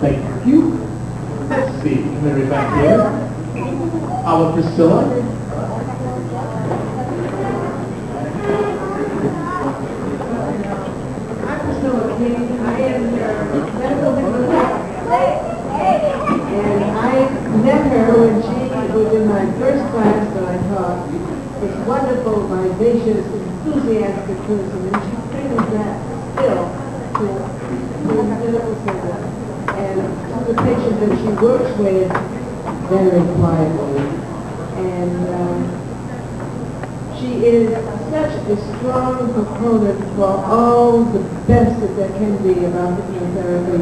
Thank you. Let's see, Mary back here. Our Priscilla. I'm Priscilla King. I am your medical bibliotecarian. And I met her when she was in my first class that I taught. This wonderful, vivacious, enthusiastic person, and she brings that still to the medical center. And to the patients that she works with very quietly. And she is such a strong proponent for all the best that there can be about hypnotherapy,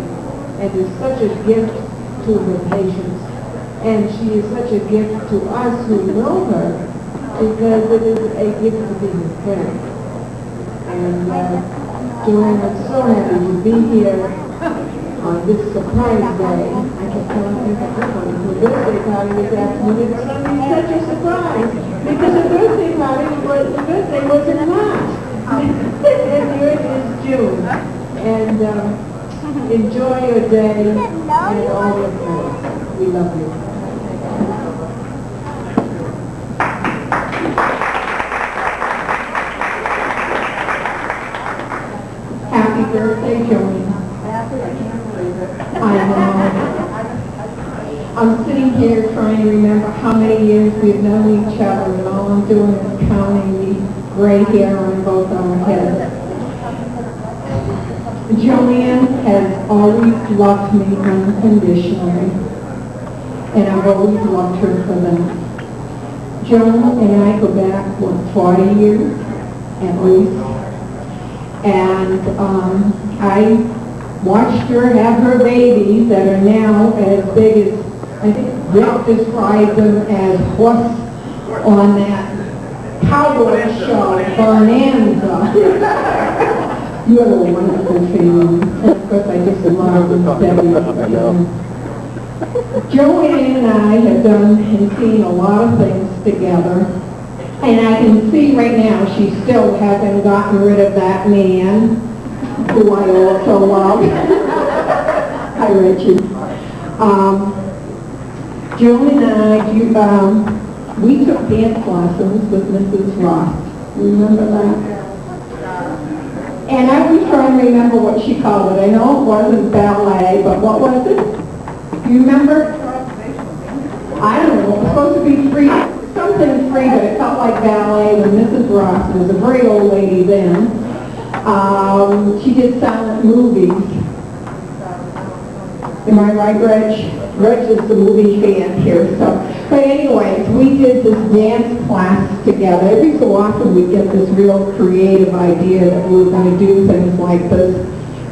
and is such a gift to her patients. And she is such a gift to us who know her, because it is a gift to be her friend. And Joanne, I'm so happy to be here on this surprise day. I kept telling people I'm going to a birthday party this afternoon. It's going to be such a surprise, because the birthday was in March, and yours is June. And enjoy your day and all your friends. We love you. Happy birthday, Joanne. I know. I'm sitting here trying to remember how many years we've known each other, and all I'm doing is counting the gray hair on both our heads. Joanne has always loved me unconditionally, and I've always loved her for that. Joan and I go back, 40 years at least, and I watched her have her babies that are now as big as, I think Rick described them as horse on that cowboy show, Bonanza. You have a wonderful family. And of course, I just love Debbie. Joanne and I have done and seen a lot of things together. And I can see right now she still hasn't gotten rid of that man, who I also love. Hi, Richie. Joan and I, we took dance lessons with Mrs. Ross. Remember that? And I was trying to remember what she called it. I know it wasn't ballet, but what was it? Do you remember? I don't know. It was supposed to be free, something free, but it felt like ballet when Mrs. Ross was a very old lady then. She did silent movies. Am I right, Reg? Reg is the movie fan here. So, but anyways, we did this dance class together. Every so often we get this real creative idea that we were going to do things like this.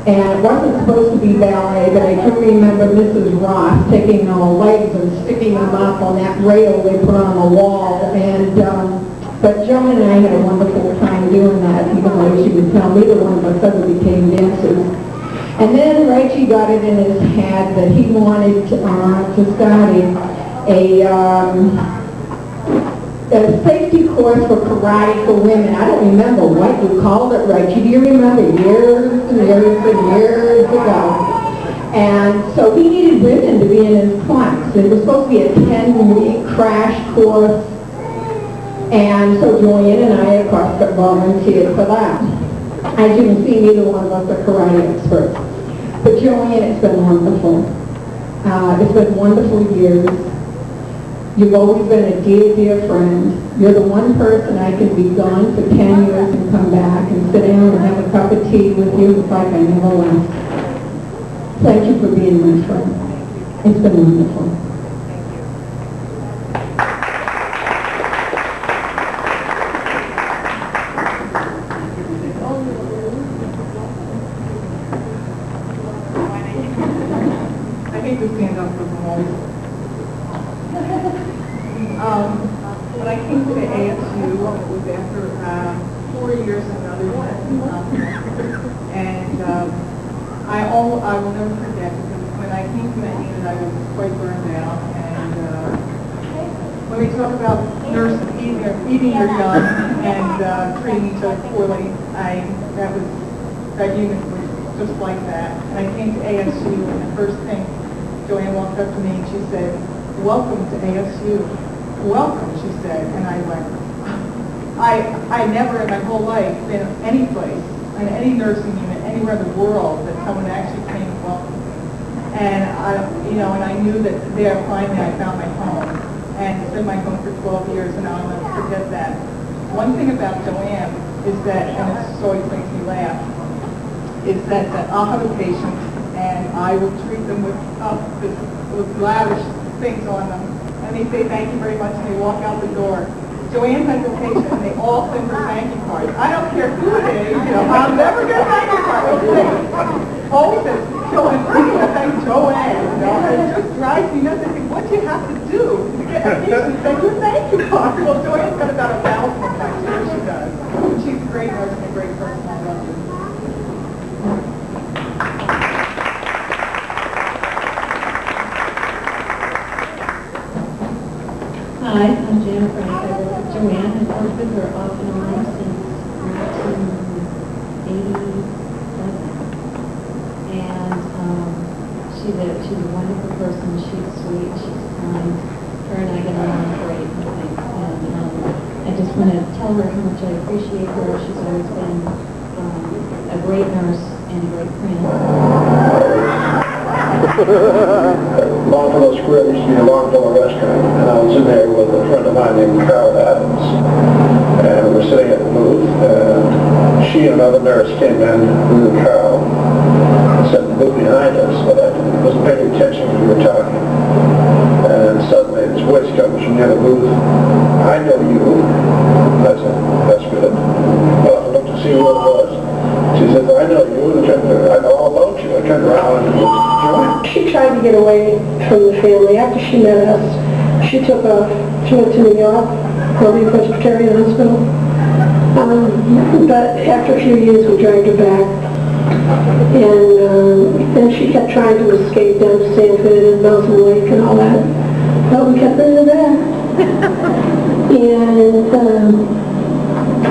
And it wasn't supposed to be ballet, but I do remember Mrs. Ross taking our legs and sticking them up on that rail they put on the wall. And but Joan and I had a wonderful time doing that, even though she would tell me neither one of us ever became dancers. And then Reggie got it in his head that he wanted to start a safety course for karate for women. I don't remember what you called it, Reggie. Do you remember? Years and years and years ago. And so he needed women to be in his class. It was supposed to be a 10-week crash course. And so Joanne and I, of course, got volunteered for that. As you can see, neither one of us are karate experts. But Joanne, it's been wonderful. It's been wonderful years. You've always been a dear, dear friend. You're the one person I can be gone for 10 years and come back and sit down and have a cup of tea with you. It's like I never left. Thank you for being my friend. It's been wonderful. When I came to the ASU, it was after 4 years in another and I will never forget, because when I came to that unit, I was quite burned out. And when they talk about nurses eating your young and treating each other poorly, that unit was just like that. And I came to ASU, and the first thing Joanne walked up to me and she said, "Welcome to ASU. Welcome," she said. And I went, I never in my whole life been any place, in any nursing unit, anywhere in the world that someone actually came and welcomed me. And I knew that there finally I found my home. And it's been my home for 12 years, and I'll never forget that. One thing about Joanne is that, and it always makes me laugh, is that I'll have a patient, and I will treat them with lavish things on them. And they say, "Thank you very much," and they walk out the door. Joanne has a patient, and they all send her thank you cards. I don't care who it is, I'll never get a thank you card. Always says, "Joanne, we're going to thank Joanne." It just drives me nuts. I think, what do you have to do to get a patient to send you a thank you card? Well, Joanne's got about 1,000 of them, sure she does. She's a great nurse and a great person. I love her. Hi, I'm Jennifer. I work with Joanne. I've worked with her off and on since 1987. And she's a wonderful person. She's sweet. She's kind. Her and I get along great, I think. And I just want to tell her how much I appreciate her. She's always been a great nurse and a great friend. Longfellow Square used to be a Longfellow restaurant, and I was in there with a friend of mine named Carol Adams, and we were sitting at the booth, and she and another nurse came in with Carol and sat in the booth behind us, but I wasn't paying attention when we were talking. And suddenly this voice comes from near the booth, "I know you." I said, "That's good." Well, I looked to see who it was. She says, "I know you," and I know all about you. I turned around and it was Joanne. She tried to get away from the family. After she met us, she went to New York, Columbia Presbyterian Hospital. But after a few years, we dragged her back. And then she kept trying to escape down to Sanford and Nelson Lake and all that. But we kept bringing her back. And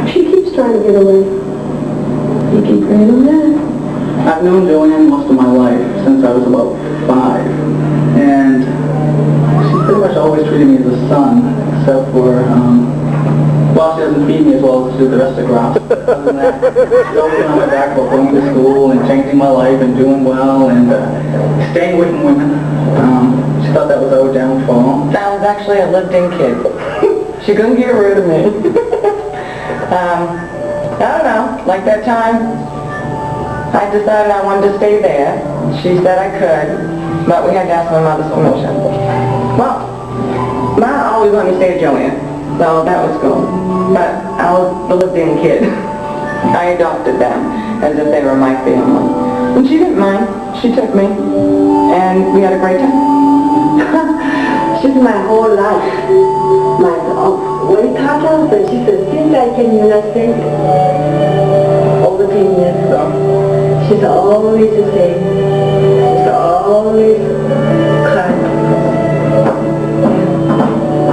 she keeps trying to get away. You keep bringing her back. I've known Joanne most of my life, since I was about 5, and she's pretty much always treated me as a son, except for, well, she doesn't feed me as well as she does the rest of the crops. Other than that, she's always been on my back about going to school and changing my life and doing well and staying away from women. She thought that was our downfall. I was actually a lived-in kid. She couldn't get rid of me. I don't know, like that time, I decided I wanted to stay there. She said I could, but we had to ask my mother's permission. Well, Mom always let me stay at Joanne, so that was cool. But I was the lived-in kid. I adopted them as if they were my family. And she didn't mind. She took me, and we had a great time. She's my whole life. When we talk out, and she said, "Since I came to the United States, over 10 years ago, she's always the same. She's always kind.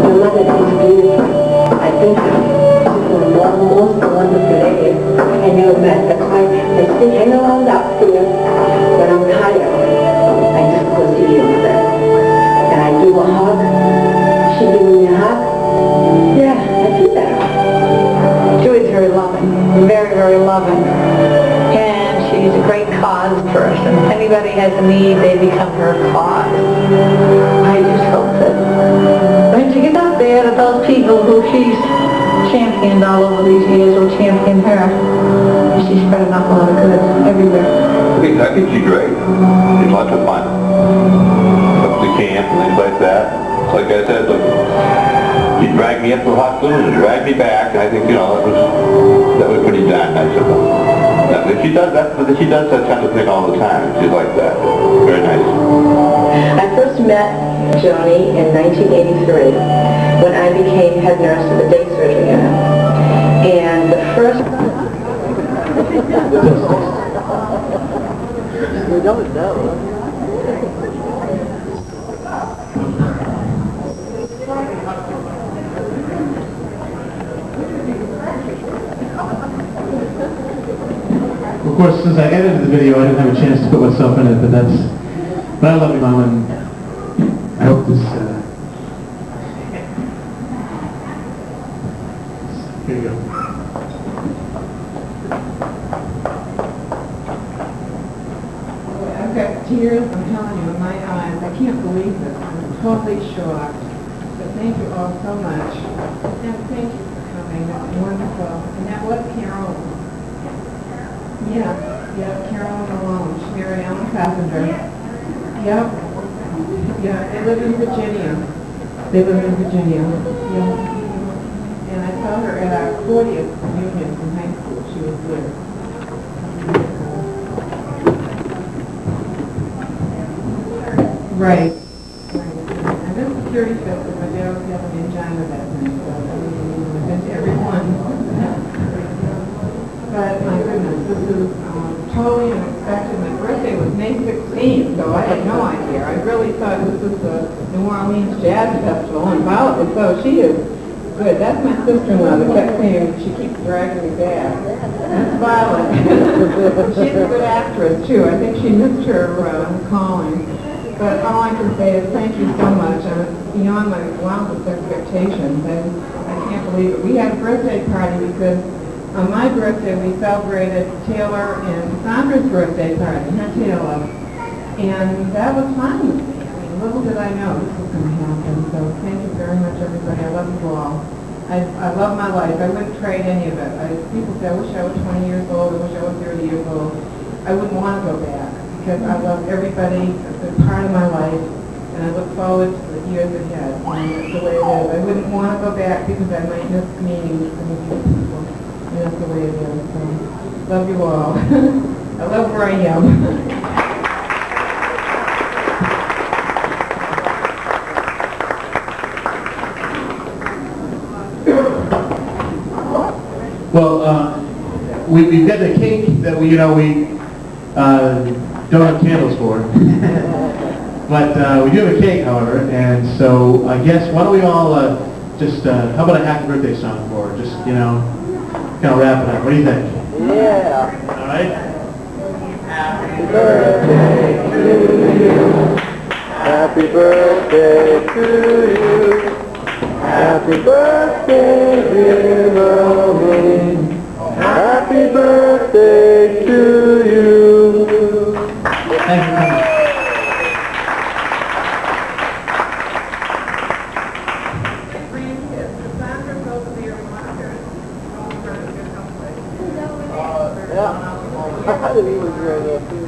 My mother is beautiful. I think she's the most wonderful lady I never met. That's why I still hang around up here when I'm tired. I just go see her there. And I give a hug. She gives me a hug. Yeah, I feel that. Joey's very loving, very, very loving. And she's a great cause person. If anybody has a need, they become her cause. I just hope that when she gets out there, that those people who she's championed all over these years will champion her. She's spreading out a lot of good everywhere. I think she's great. She's lots of fun. Up to camp and things like that. Like I said, look, she dragged me up to the hospital and dragged me back, and I think, that was pretty darn nice of her. Yeah, she does that kind of thing all the time. She's like that. Very nice. I first met Joni in 1983 when I became head nurse of the day surgery unit. And the first... We don't know. Of course, since I edited the video, I didn't have a chance to put myself in it, but I love you, Mom, and I hope this, here you go. I've got tears, I'm telling you, in my eyes. I can't believe this. I'm totally shocked. But thank you all so much. And thank you for coming. That's wonderful. And that was Carol. Yeah, Carolyn alone. She married Alan Carpenter. Yep. Yeah, they live in Virginia. Yeah. And I saw her at our 40th reunion from high school. She was there. Right. And this is 35th, but my dad was having angina that night, so I've been to every one. But my goodness, this is totally unexpected. My birthday was May 16th, so I had no idea. I really thought this was the New Orleans Jazz Festival, and Violet, so she is good. That's my sister-in-law that kept saying she keeps dragging me back. That's Violet. She's a good actress, too. I think she missed her calling. But all I can say is thank you so much. I'm beyond my wildest expectations. I can't believe it. We had a birthday party because on my birthday we celebrated Taylor and Sandra's birthday party, not Taylor. And that was fun with me. I mean, little did I know this was going to happen. So thank you very much, everybody. I love you all. I love my life. I wouldn't trade any of it. People say, I wish I was 20 years old. I wish I was 30 years old. I wouldn't want to go back because I love everybody. It's a part of my life. And I look forward to the years ahead. And that's the way it is. I wouldn't want to go back because I might miss meeting some of you people. And that's the way it is. So, love you all. I love where I am. Well, we've got the cake that we don't have candles for. But we do have a cake, however, and so I guess why don't we all how about a happy birthday song for her? Just, kind of wrap it up. What do you think? Yeah. All right? Happy birthday to you. Happy birthday to you. Happy birthday, dear Maureen. Happy birthday to you. Thank you. I didn't even hear that too.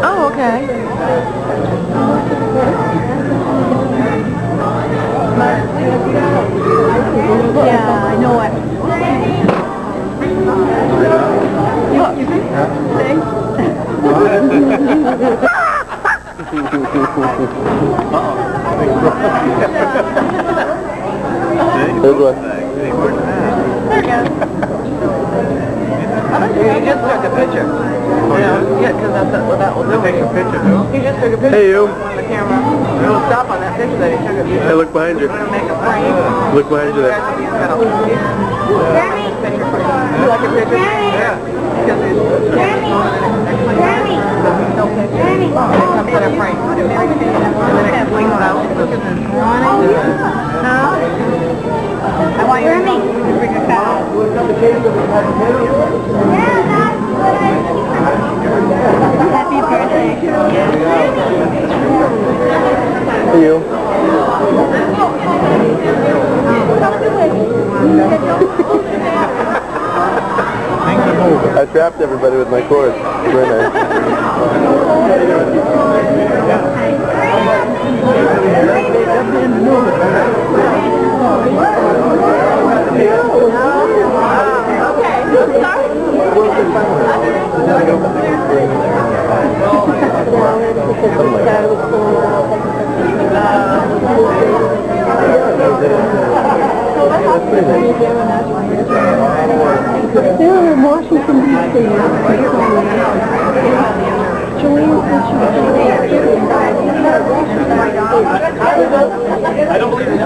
Oh, okay. Yeah, I know it. You think? Thanks. Good one. There you go. He just took a picture. Yeah, because that will do. Take a picture, too. He just took a picture. Hey, you. On the camera. We'll stop on that picture that he took of you. Hey, look behind you. We're going to make a frame. Look behind you there. You like a picture? Yeah. Because it's no picture. It comes in a frame. And then it swings out. I want you to bring a cow. Happy birthday. Hey, you. I trapped everybody with my cord. Very nice. They're in Washington, D.C. I don't believe in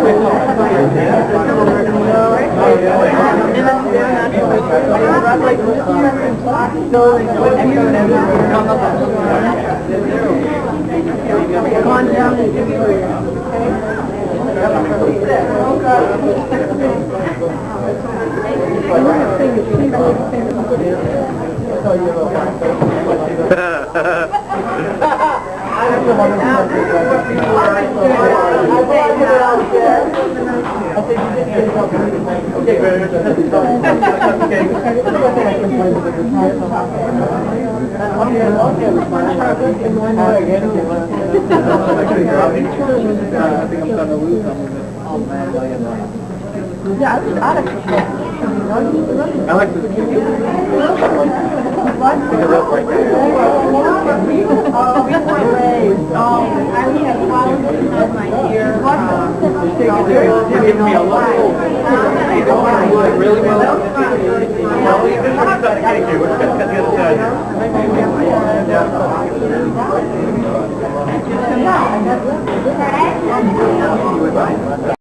I like the kid. Because that's right there. I had flowers in my ear. You're giving me a lot. Really well. Thank you.